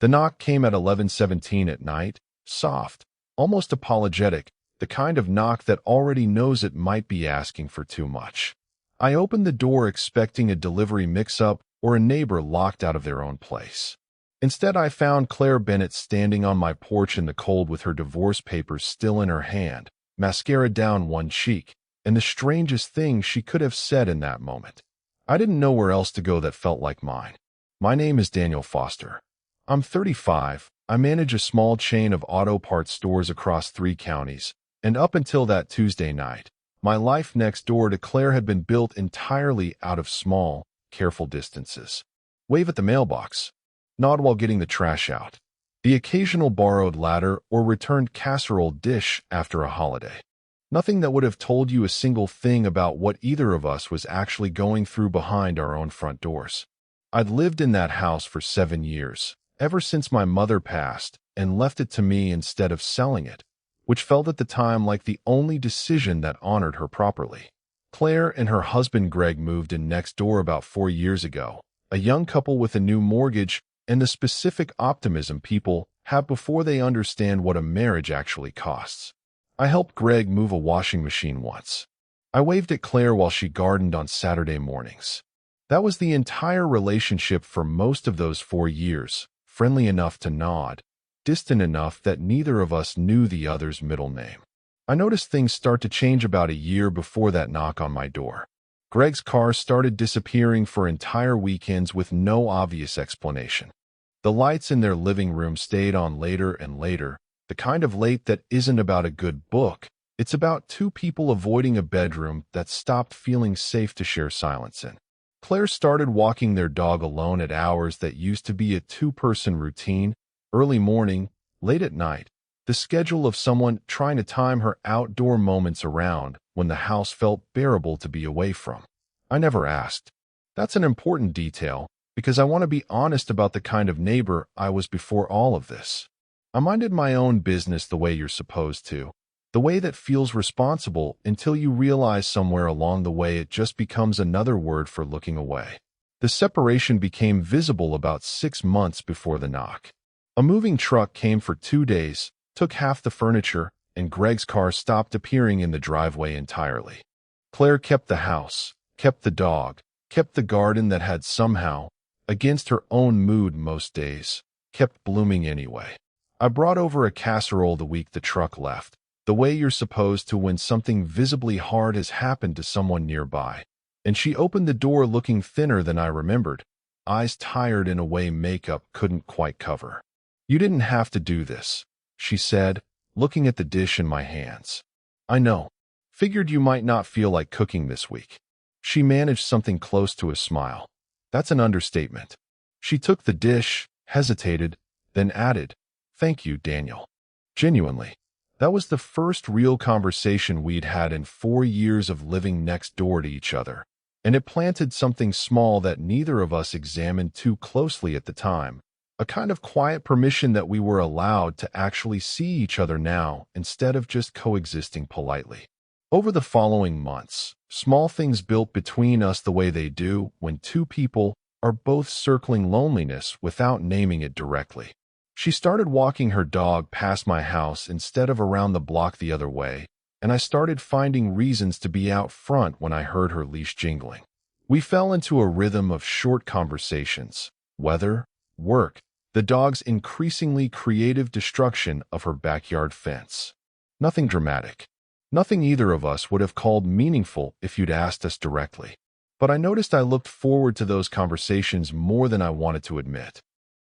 The knock came at 11:17 at night, soft, almost apologetic, the kind of knock that already knows it might be asking for too much. I opened the door expecting a delivery mix-up or a neighbor locked out of their own place. Instead, I found Claire Bennett standing on my porch in the cold with her divorce papers still in her hand, mascara down one cheek, and the strangest thing she could have said in that moment. I didn't know where else to go that felt like mine. My name is Daniel Foster. I'm 35. I manage a small chain of auto parts stores across 3 counties, and up until that Tuesday night, my life next door to Claire had been built entirely out of small, careful distances. Wave at the mailbox. Nod while getting the trash out. The occasional borrowed ladder or returned casserole dish after a holiday. Nothing that would have told you a single thing about what either of us was actually going through behind our own front doors. I'd lived in that house for 7 years, ever since my mother passed, and left it to me instead of selling it, which felt at the time like the only decision that honored her properly. Claire and her husband Greg moved in next door about 4 years ago, a young couple with a new mortgage and the specific optimism people have before they understand what a marriage actually costs. I helped Greg move a washing machine once. I waved at Claire while she gardened on Saturday mornings. That was the entire relationship for most of those 4 years, friendly enough to nod, distant enough that neither of us knew the other's middle name. I noticed things start to change about a year before that knock on my door. Greg's car started disappearing for entire weekends with no obvious explanation. The lights in their living room stayed on later and later, the kind of late that isn't about a good book. It's about 2 people avoiding a bedroom that stopped feeling safe to share silence in. Claire started walking their dog alone at hours that used to be a 2-person routine, early morning, late at night, the schedule of someone trying to time her outdoor moments around when the house felt bearable to be away from. I never asked. That's an important detail, because I want to be honest about the kind of neighbor I was before all of this. I minded my own business the way you're supposed to, the way that feels responsible until you realize somewhere along the way it just becomes another word for looking away. The separation became visible about 6 months before the knock. A moving truck came for 2 days, took half the furniture, and Greg's car stopped appearing in the driveway entirely. Claire kept the house, kept the dog, kept the garden that had somehow, against her own mood most days, kept blooming anyway. I brought over a casserole the week the truck left, the way you're supposed to when something visibly hard has happened to someone nearby, and she opened the door looking thinner than I remembered, eyes tired in a way makeup couldn't quite cover. You didn't have to do this, she said, looking at the dish in my hands. I know. Figured you might not feel like cooking this week. She managed something close to a smile. That's an understatement. She took the dish, hesitated, then added, "Thank you, Daniel." Genuinely. That was the first real conversation we'd had in 4 years of living next door to each other, and it planted something small that neither of us examined too closely at the time, a kind of quiet permission that we were allowed to actually see each other now instead of just coexisting politely. Over the following months, small things built between us the way they do when 2 people are both circling loneliness without naming it directly. She started walking her dog past my house instead of around the block the other way, and I started finding reasons to be out front when I heard her leash jingling. We fell into a rhythm of short conversations, weather, work, the dog's increasingly creative destruction of her backyard fence. Nothing dramatic. Nothing either of us would have called meaningful if you'd asked us directly. But I noticed I looked forward to those conversations more than I wanted to admit.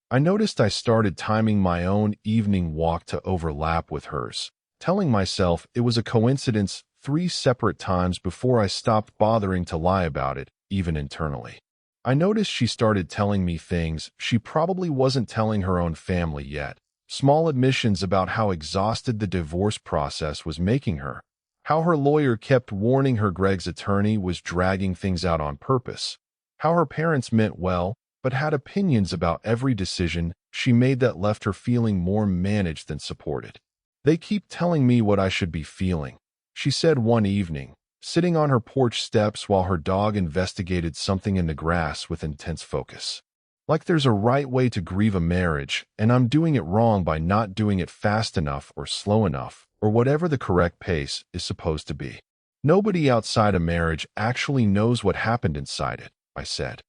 I noticed I started timing my own evening walk to overlap with hers, telling myself it was a coincidence 3 separate times before I stopped bothering to lie about it, even internally. I noticed she started telling me things she probably wasn't telling her own family yet, small admissions about how exhausted the divorce process was making her, how her lawyer kept warning her Greg's attorney was dragging things out on purpose, how her parents meant well, but had opinions about every decision she made that left her feeling more managed than supported. "They keep telling me what I should be feeling," she said one evening, sitting on her porch steps while her dog investigated something in the grass with intense focus. Like there's a right way to grieve a marriage, and I'm doing it wrong by not doing it fast enough or slow enough, or whatever the correct pace is supposed to be. Nobody outside a marriage actually knows what happened inside it, I said.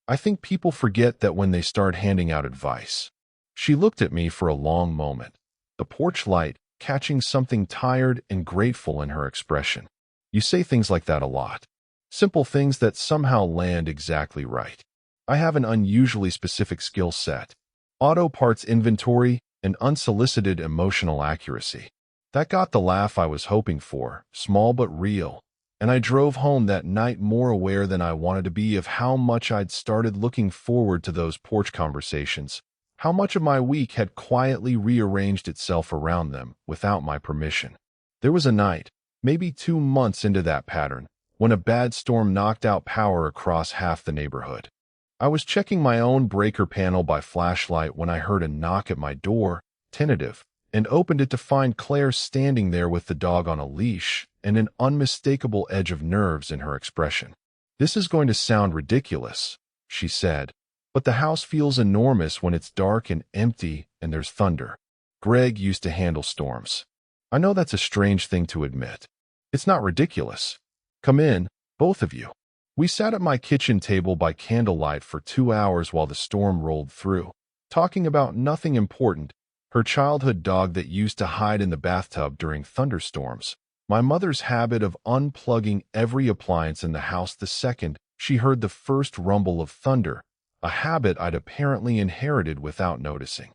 I think people forget that when they start handing out advice. She looked at me for a long moment, the porch light catching something tired and grateful in her expression. You say things like that a lot. Simple things that somehow land exactly right. I have an unusually specific skill set. Auto parts inventory and unsolicited emotional accuracy. That got the laugh I was hoping for, small but real. And I drove home that night more aware than I wanted to be of how much I'd started looking forward to those porch conversations, how much of my week had quietly rearranged itself around them without my permission. There was a night, maybe 2 months into that pattern, when a bad storm knocked out power across half the neighborhood. I was checking my own breaker panel by flashlight when I heard a knock at my door, tentative, and opened it to find Claire standing there with the dog on a leash and an unmistakable edge of nerves in her expression. "This is going to sound ridiculous," she said, "but the house feels enormous when it's dark and empty and there's thunder. Greg used to handle storms. I know that's a strange thing to admit. It's not ridiculous. Come in, both of you." We sat at my kitchen table by candlelight for 2 hours while the storm rolled through, talking about nothing important, her childhood dog that used to hide in the bathtub during thunderstorms, my mother's habit of unplugging every appliance in the house the second she heard the first rumble of thunder, a habit I'd apparently inherited without noticing.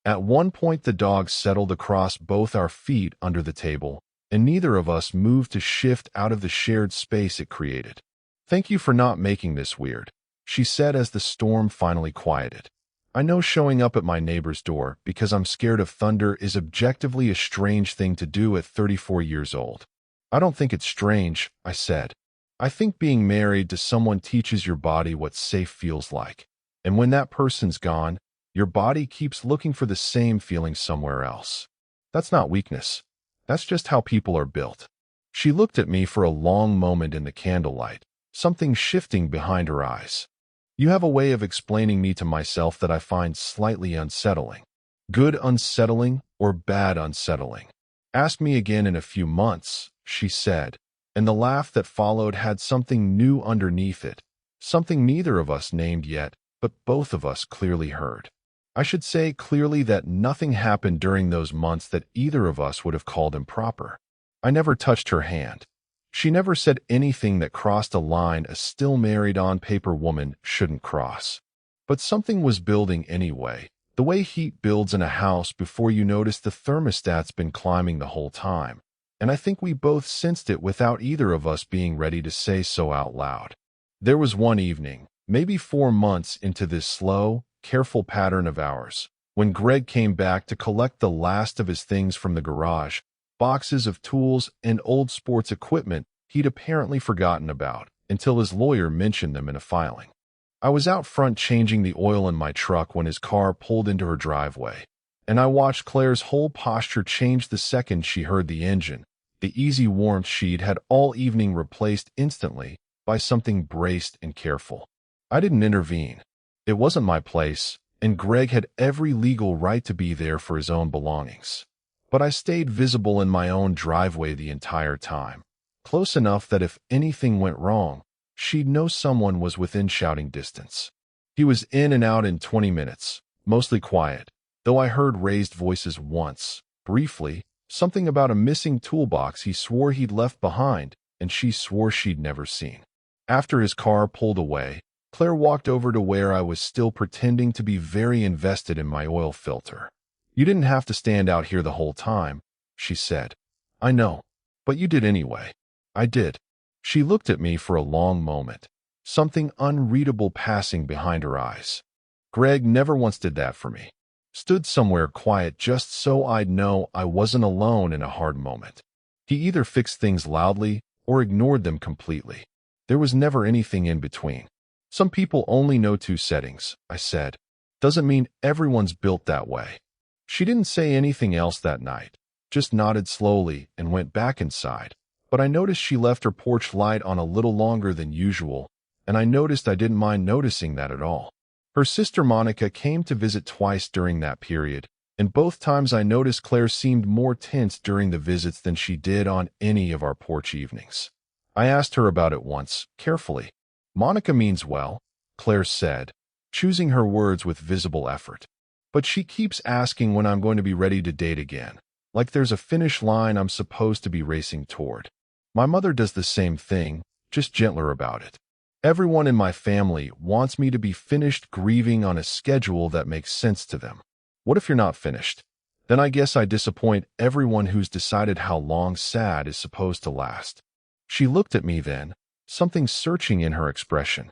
At one point the dog settled across both our feet under the table, and neither of us moved to shift out of the shared space it created. "Thank you for not making this weird," she said as the storm finally quieted. "I know showing up at my neighbor's door because I'm scared of thunder is objectively a strange thing to do at 34 years old." "I don't think it's strange," I said. "I think being married to someone teaches your body what safe feels like. And when that person's gone, your body keeps looking for the same feeling somewhere else. That's not weakness. That's just how people are built." She looked at me for a long moment in the candlelight, something shifting behind her eyes. "You have a way of explaining me to myself that I find slightly unsettling. Good unsettling or bad unsettling? Ask me again in a few months," she said, and the laugh that followed had something new underneath it, something neither of us named yet, but both of us clearly heard. I should say clearly that nothing happened during those months that either of us would have called improper. I never touched her hand. She never said anything that crossed a line a still married on-paper woman shouldn't cross. But something was building anyway, the way heat builds in a house before you notice the thermostat's been climbing the whole time, and I think we both sensed it without either of us being ready to say so out loud. There was one evening, maybe 4 months into this slow, careful pattern of ours, when Greg came back to collect the last of his things from the garage, boxes of tools and old sports equipment he'd apparently forgotten about until his lawyer mentioned them in a filing. I was out front changing the oil in my truck when his car pulled into her driveway, and I watched Claire's whole posture change the second she heard the engine, the easy warmth she'd had all evening replaced instantly by something braced and careful. I didn't intervene. It wasn't my place, and Greg had every legal right to be there for his own belongings. But I stayed visible in my own driveway the entire time, close enough that if anything went wrong, she'd know someone was within shouting distance. He was in and out in 20 minutes, mostly quiet, though I heard raised voices once, briefly, something about a missing toolbox he swore he'd left behind and she swore she'd never seen. After his car pulled away, Claire walked over to where I was still pretending to be very invested in my oil filter. "You didn't have to stand out here the whole time," she said. "I know, but you did anyway." "I did." She looked at me for a long moment, something unreadable passing behind her eyes. "Greg never once did that for me. Stood somewhere quiet just so I'd know I wasn't alone in a hard moment. He either fixed things loudly or ignored them completely. There was never anything in between. Some people only know 2 settings," I said. "Doesn't mean everyone's built that way." She didn't say anything else that night, just nodded slowly and went back inside, but I noticed she left her porch light on a little longer than usual, and I noticed I didn't mind noticing that at all. Her sister Monica came to visit twice during that period, and both times I noticed Claire seemed more tense during the visits than she did on any of our porch evenings. I asked her about it once, carefully. Monica means well, Claire said, choosing her words with visible effort. But she keeps asking when I'm going to be ready to date again, like there's a finish line I'm supposed to be racing toward. My mother does the same thing, just gentler about it. Everyone in my family wants me to be finished grieving on a schedule that makes sense to them. What if you're not finished? Then I guess I disappoint everyone who's decided how long sad is supposed to last. She looked at me then, something searching in her expression.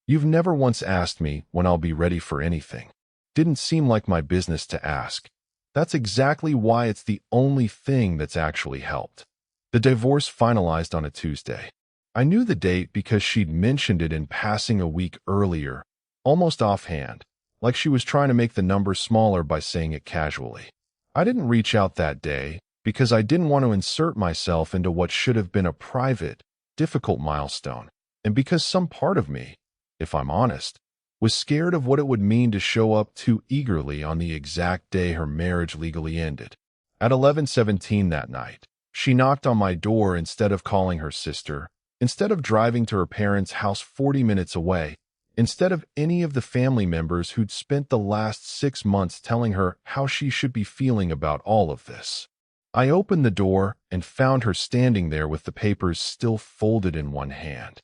You've never once asked me when I'll be ready for anything. Didn't seem like my business to ask. That's exactly why it's the only thing that's actually helped. The divorce finalized on a Tuesday. I knew the date because she'd mentioned it in passing a week earlier, almost offhand, like she was trying to make the number smaller by saying it casually. I didn't reach out that day because I didn't want to insert myself into what should have been a private, difficult milestone, and because some part of me, if I'm honest, was scared of what it would mean to show up too eagerly on the exact day her marriage legally ended. At 11:17 that night, she knocked on my door instead of calling her sister, instead of driving to her parents' house 40 minutes away, instead of any of the family members who'd spent the last 6 months telling her how she should be feeling about all of this. I opened the door and found her standing there with the papers still folded in one hand.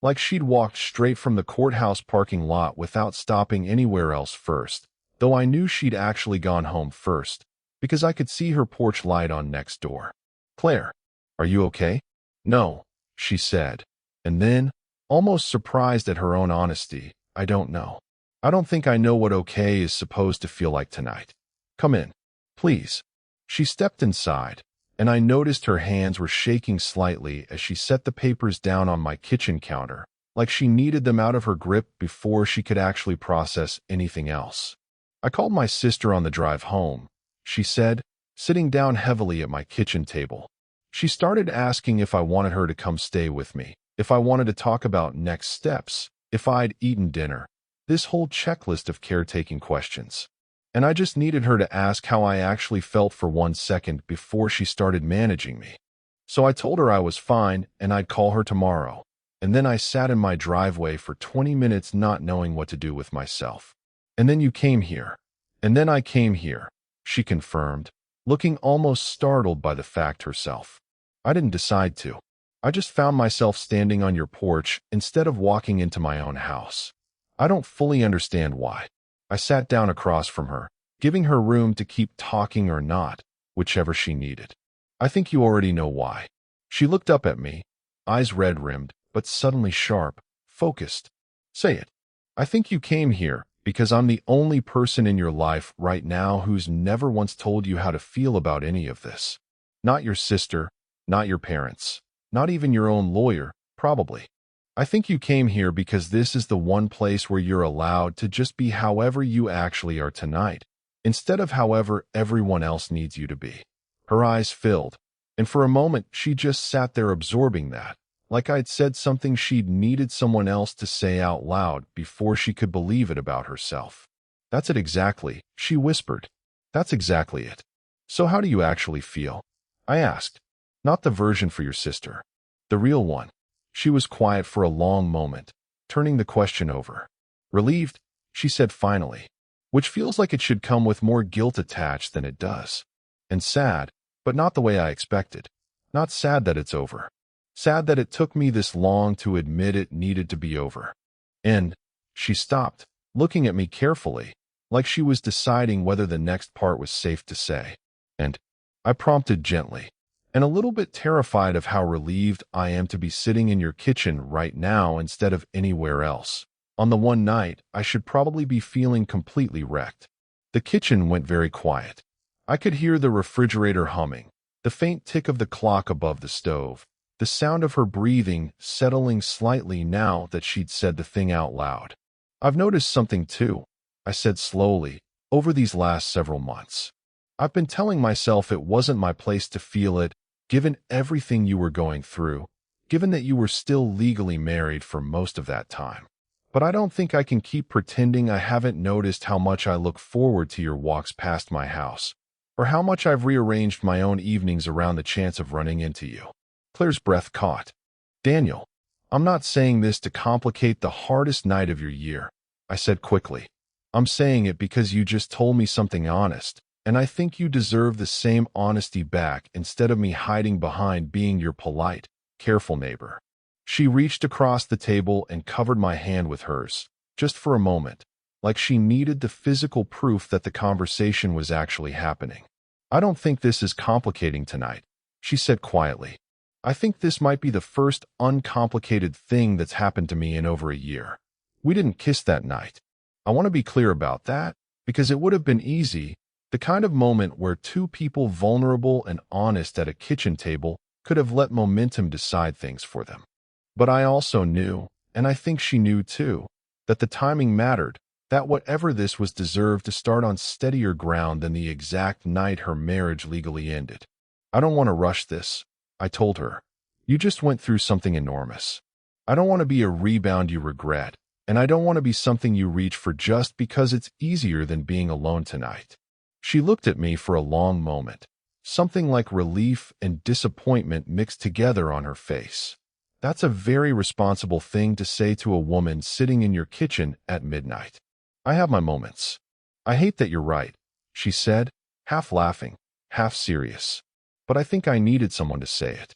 Like she'd walked straight from the courthouse parking lot without stopping anywhere else first, though I knew she'd actually gone home first, because I could see her porch light on next door. Claire, are you okay? No, she said. And then, almost surprised at her own honesty, I don't know. I don't think I know what okay is supposed to feel like tonight. Come in, please. She stepped inside, and I noticed her hands were shaking slightly as she set the papers down on my kitchen counter, like she needed them out of her grip before she could actually process anything else. I called my sister on the drive home, she said, sitting down heavily at my kitchen table. She started asking if I wanted her to come stay with me, if I wanted to talk about next steps, if I'd eaten dinner, this whole checklist of caretaking questions. And I just needed her to ask how I actually felt for 1 second before she started managing me. So I told her I was fine and I'd call her tomorrow. And then I sat in my driveway for 20 minutes not knowing what to do with myself. And then you came here. And then I came here, she confirmed, looking almost startled by the fact herself. I didn't decide to. I just found myself standing on your porch instead of walking into my own house. I don't fully understand why. I sat down across from her, giving her room to keep talking or not, whichever she needed. I think you already know why. She looked up at me, eyes red-rimmed, but suddenly sharp, focused. Say it. I think you came here because I'm the only person in your life right now who's never once told you how to feel about any of this. Not your sister, not your parents, not even your own lawyer, probably. I think you came here because this is the one place where you're allowed to just be however you actually are tonight, instead of however everyone else needs you to be. Her eyes filled, and for a moment she just sat there absorbing that, like I'd said something she'd needed someone else to say out loud before she could believe it about herself. That's it exactly, she whispered. That's exactly it. So how do you actually feel? I asked. Not the version for your sister. The real one. She was quiet for a long moment, turning the question over. Relieved, she said finally, which feels like it should come with more guilt attached than it does. And sad, but not the way I expected. Not sad that it's over. Sad that it took me this long to admit it needed to be over. And she stopped, looking at me carefully, like she was deciding whether the next part was safe to say. And I prompted gently, and a little bit terrified of how relieved I am to be sitting in your kitchen right now instead of anywhere else. On the one night, I should probably be feeling completely wrecked. The kitchen went very quiet. I could hear the refrigerator humming, the faint tick of the clock above the stove, the sound of her breathing settling slightly now that she'd said the thing out loud. I've noticed something too, I said slowly, over these last several months. I've been telling myself it wasn't my place to feel it, given everything you were going through, given that you were still legally married for most of that time. but I don't think I can keep pretending I haven't noticed how much I look forward to your walks past my house, or how much I've rearranged my own evenings around the chance of running into you. Claire's breath caught. Daniel, I'm not saying this to complicate the hardest night of your year, I said quickly. I'm saying it because you just told me something honest, and I think you deserve the same honesty back instead of me hiding behind being your polite, careful neighbor. She reached across the table and covered my hand with hers, just for a moment, like she needed the physical proof that the conversation was actually happening. I don't think this is complicating tonight, she said quietly. I think this might be the first uncomplicated thing that's happened to me in over a year. We didn't kiss that night. I want to be clear about that, because it would have been easy, the kind of moment where two people vulnerable and honest at a kitchen table could have let momentum decide things for them. But I also knew, and I think she knew too, that the timing mattered, that whatever this was deserved to start on steadier ground than the exact night her marriage legally ended. I don't want to rush this, I told her. You just went through something enormous. I don't want to be a rebound you regret, and I don't want to be something you reach for just because it's easier than being alone tonight. She looked at me for a long moment, something like relief and disappointment mixed together on her face. That's a very responsible thing to say to a woman sitting in your kitchen at midnight. I have my moments. I hate that you're right, she said, half laughing, half serious. But I think I needed someone to say it.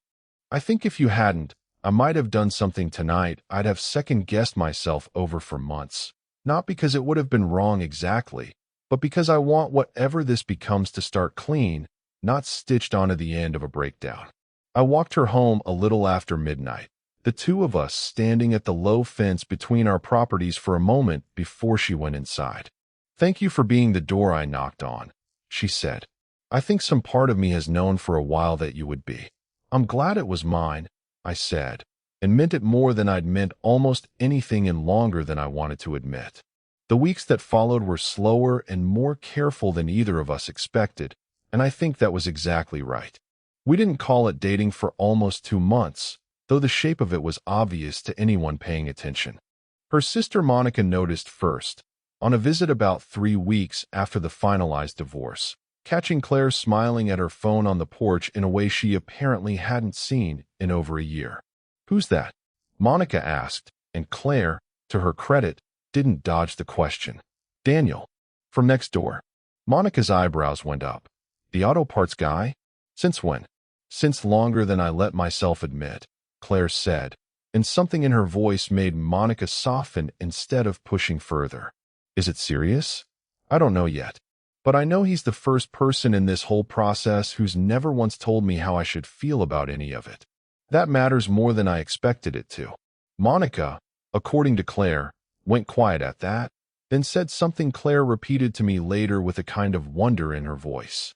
I think if you hadn't, I might have done something tonight I'd have second-guessed myself over for months. Not because it would have been wrong exactly, but because I want whatever this becomes to start clean, not stitched onto the end of a breakdown. I walked her home a little after midnight, the two of us standing at the low fence between our properties for a moment before she went inside. Thank you for being the door I knocked on, she said. I think some part of me has known for a while that you would be. I'm glad it was mine, I said, and meant it more than I'd meant almost anything in longer than I wanted to admit. The weeks that followed were slower and more careful than either of us expected, and I think that was exactly right. We didn't call it dating for almost 2 months, though the shape of it was obvious to anyone paying attention. Her sister Monica noticed first, on a visit about 3 weeks after the finalized divorce, catching Claire smiling at her phone on the porch in a way she apparently hadn't seen in over a year. Who's that? Monica asked, and Claire, to her credit, didn't dodge the question. Daniel, from next door. Monica's eyebrows went up. The auto parts guy? Since when? Since longer than I let myself admit, Claire said, and something in her voice made Monica soften instead of pushing further. Is it serious? I don't know yet. But I know he's the first person in this whole process who's never once told me how I should feel about any of it. That matters more than I expected it to. Monica, according to Claire, went quiet at that, then said something Claire repeated to me later with a kind of wonder in her voice.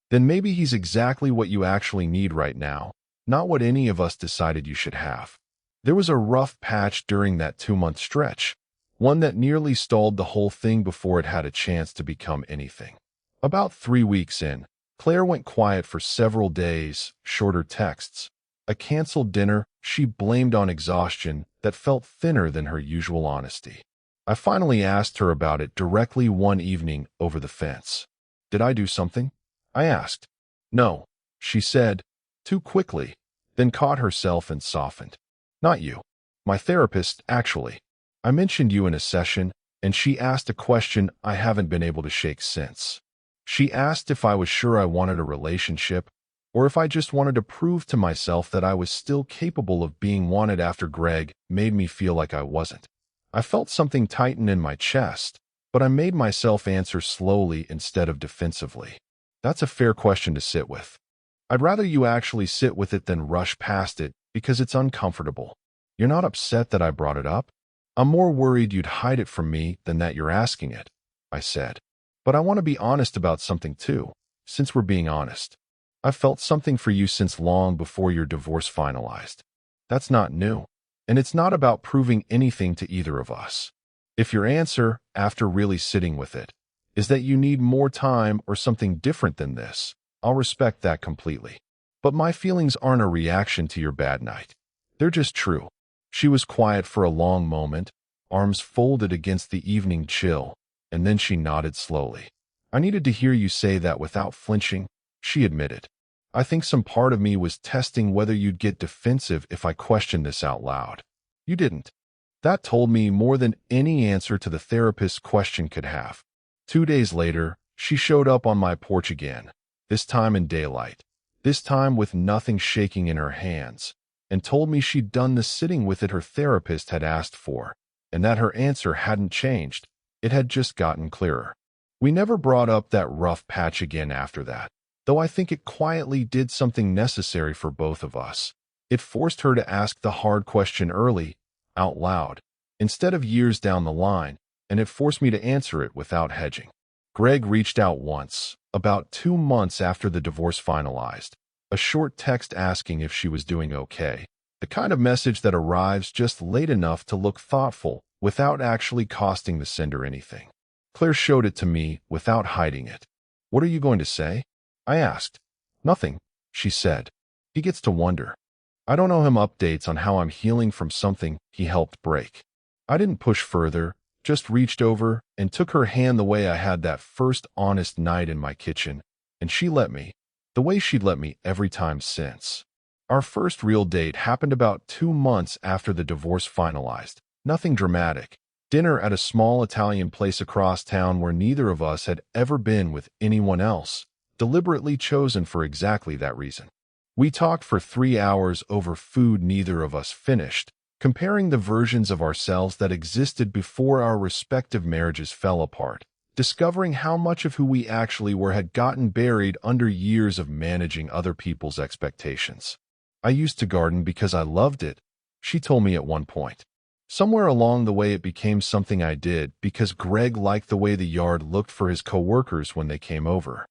Then maybe he's exactly what you actually need right now, not what any of us decided you should have. There was a rough patch during that 2-month stretch, one that nearly stalled the whole thing before it had a chance to become anything. About 3 weeks in, Claire went quiet for several days, shorter texts, a canceled dinner she blamed on exhaustion that felt thinner than her usual honesty. I finally asked her about it directly one evening over the fence. Did I do something? I asked. No, she said, too quickly, then caught herself and softened. Not you. My therapist, actually. I mentioned you in a session, and she asked a question I haven't been able to shake since. She asked if I was sure I wanted a relationship, or if I just wanted to prove to myself that I was still capable of being wanted after Greg made me feel like I wasn't. I felt something tighten in my chest, but I made myself answer slowly instead of defensively. That's a fair question to sit with. I'd rather you actually sit with it than rush past it because it's uncomfortable. You're not upset that I brought it up? I'm more worried you'd hide it from me than that you're asking it, I said. But I want to be honest about something too, since we're being honest. I've felt something for you since long before your divorce finalized. That's not new, and it's not about proving anything to either of us. If your answer, after really sitting with it, is that you need more time or something different than this, I'll respect that completely. But my feelings aren't a reaction to your bad night. They're just true. She was quiet for a long moment, arms folded against the evening chill, and then she nodded slowly. I needed to hear you say that without flinching, she admitted. I think some part of me was testing whether you'd get defensive if I questioned this out loud. You didn't. That told me more than any answer to the therapist's question could have. 2 days later, she showed up on my porch again, this time in daylight, this time with nothing shaking in her hands, and told me she'd done the sitting with it her therapist had asked for, and that her answer hadn't changed. It had just gotten clearer. We never brought up that rough patch again after that, though I think it quietly did something necessary for both of us. It forced her to ask the hard question early, out loud, instead of years down the line, and it forced me to answer it without hedging. Greg reached out once, about 2 months after the divorce finalized, a short text asking if she was doing okay, the kind of message that arrives just late enough to look thoughtful without actually costing the sender anything. Claire showed it to me without hiding it. What are you going to say? I asked. Nothing, she said. He gets to wonder. I don't owe him updates on how I'm healing from something he helped break. I didn't push further, just reached over and took her hand the way I had that first honest night in my kitchen, and she let me, the way she'd let me every time since. Our first real date happened about 2 months after the divorce finalized. Nothing dramatic. Dinner at a small Italian place across town where neither of us had ever been with anyone else, deliberately chosen for exactly that reason. We talked for 3 hours over food neither of us finished, comparing the versions of ourselves that existed before our respective marriages fell apart, discovering how much of who we actually were had gotten buried under years of managing other people's expectations. I used to garden because I loved it, she told me at one point. Somewhere along the way it became something I did because Greg liked the way the yard looked for his coworkers when they came over.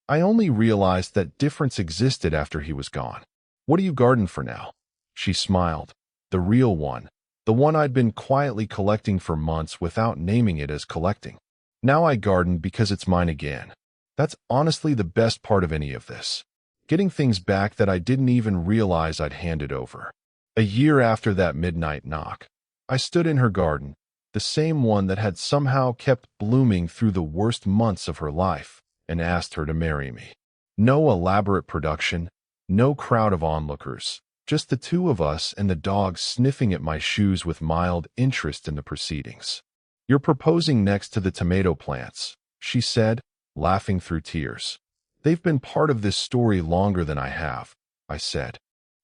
I only realized that difference existed after he was gone. What do you garden for now? She smiled. The real one. The one I'd been quietly collecting for months without naming it as collecting. Now I garden because it's mine again. That's honestly the best part of any of this. Getting things back that I didn't even realize I'd handed over. A year after that midnight knock, I stood in her garden, the same one that had somehow kept blooming through the worst months of her life, and asked her to marry me. No elaborate production, no crowd of onlookers, just the two of us and the dog sniffing at my shoes with mild interest in the proceedings. You're proposing next to the tomato plants, she said, laughing through tears. They've been part of this story longer than I have, I said.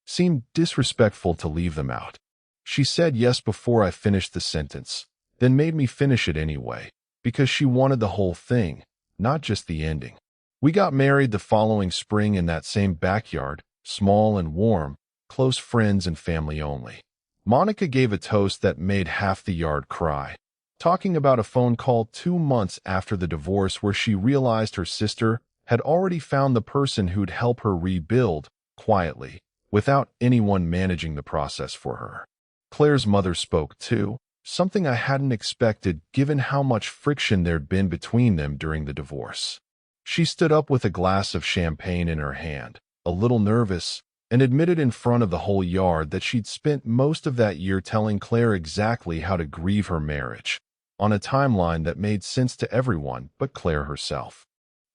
Seemed disrespectful to leave them out. She said yes before I finished the sentence, then made me finish it anyway, because she wanted the whole thing, not just the ending. We got married the following spring in that same backyard, small and warm, close friends and family only. Monica gave a toast that made half the yard cry, talking about a phone call 2 months after the divorce where she realized her sister had already found the person who'd help her rebuild, quietly, without anyone managing the process for her. Claire's mother spoke too, something I hadn't expected given how much friction there'd been between them during the divorce. She stood up with a glass of champagne in her hand, a little nervous, and admitted in front of the whole yard that she'd spent most of that year telling Claire exactly how to grieve her marriage, on a timeline that made sense to everyone but Claire herself.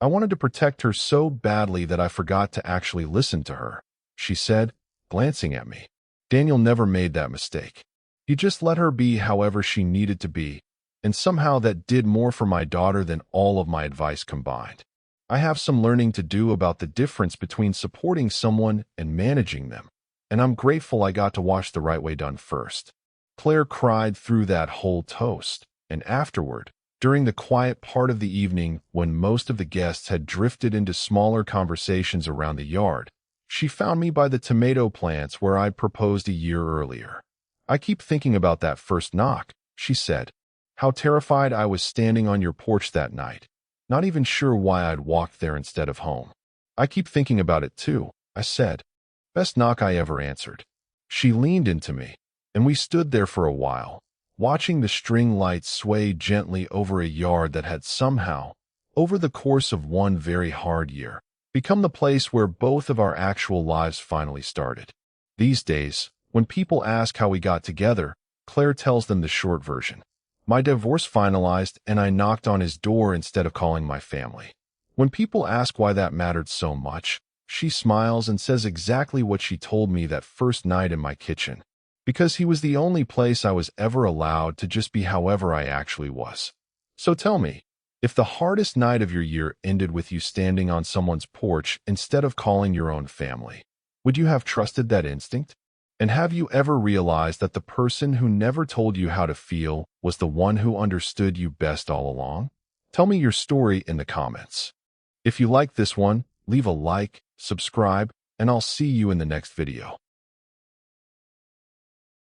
I wanted to protect her so badly that I forgot to actually listen to her, she said, glancing at me. Daniel never made that mistake. He just let her be however she needed to be, and somehow that did more for my daughter than all of my advice combined. I have some learning to do about the difference between supporting someone and managing them, and I'm grateful I got to watch The Right Way Done first. Claire cried through that whole toast, and afterward, during the quiet part of the evening when most of the guests had drifted into smaller conversations around the yard, she found me by the tomato plants where I'd proposed a year earlier. I keep thinking about that first knock, she said. How terrified I was standing on your porch that night, not even sure why I'd walked there instead of home. I keep thinking about it too, I said. Best knock I ever answered. She leaned into me, and we stood there for a while, watching the string lights sway gently over a yard that had somehow, over the course of one very hard year, become the place where both of our actual lives finally started. These days, when people ask how we got together, Claire tells them the short version. My divorce finalized, and I knocked on his door instead of calling my family. When people ask why that mattered so much, she smiles and says exactly what she told me that first night in my kitchen. Because he was the only place I was ever allowed to just be however I actually was. So tell me, if the hardest night of your year ended with you standing on someone's porch instead of calling your own family, would you have trusted that instinct? And have you ever realized that the person who never told you how to feel was the one who understood you best all along? Tell me your story in the comments. If you like this one, leave a like, subscribe, and I'll see you in the next video.